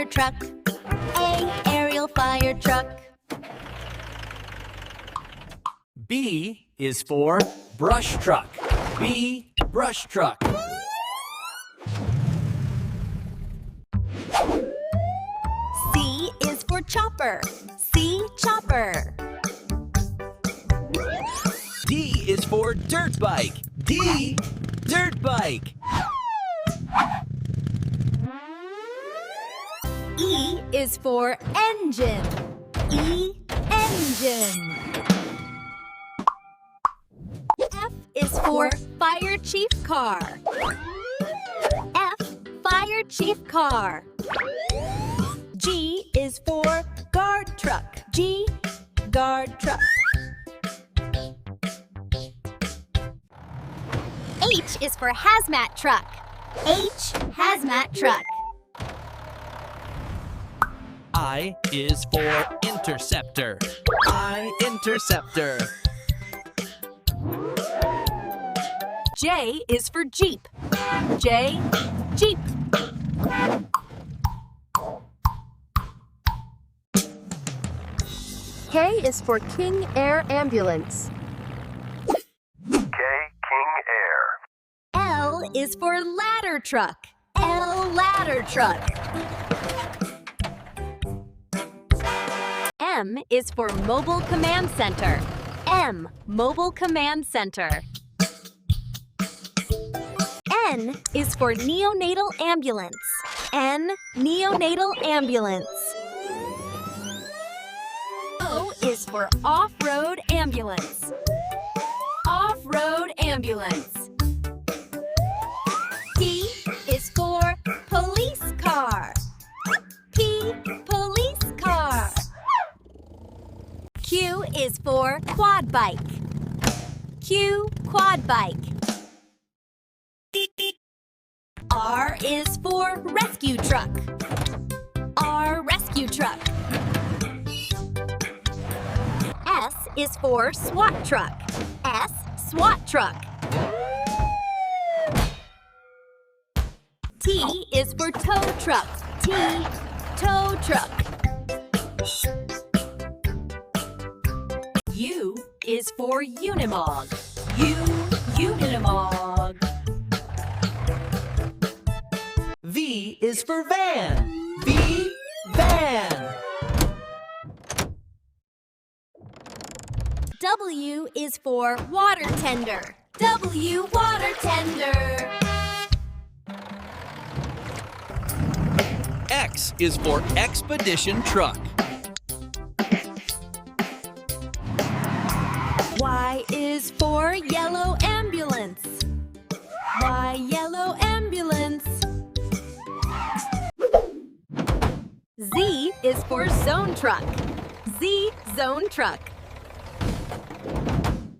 truck. A, aerial fire truck. B is for brush truck. B, brush truck. C is for chopper. C, chopper. D is for dirt bike. D, dirt bike. E is for engine. E, engine. F is for fire chief car. F, fire chief car. G is for guard truck. G, guard truck. H is for hazmat truck. H, hazmat truck. I is for interceptor. I, interceptor. J is for jeep. J, jeep. K is for King Air Ambulance. K, King Air. L is for ladder truck. L, ladder truck. M is for mobile command center. M, mobile command center. N is for neonatal ambulance. N, neonatal ambulance. O is for off-road ambulance. Off-road ambulance. P is for police car. P, police car. Q is for quad bike. Q, quad bike. R is for rescue truck. R, rescue truck. S is for SWAT truck. S, SWAT truck. T is for tow truck. T, tow truck. U is for Unimog. U, Unimog. V is for van. V, van. W is for water tender. W, water tender. X is for expedition truck. Y is for yellow ambulance. Y, yellow ambulance. Z is for zone truck. Z, zone truck.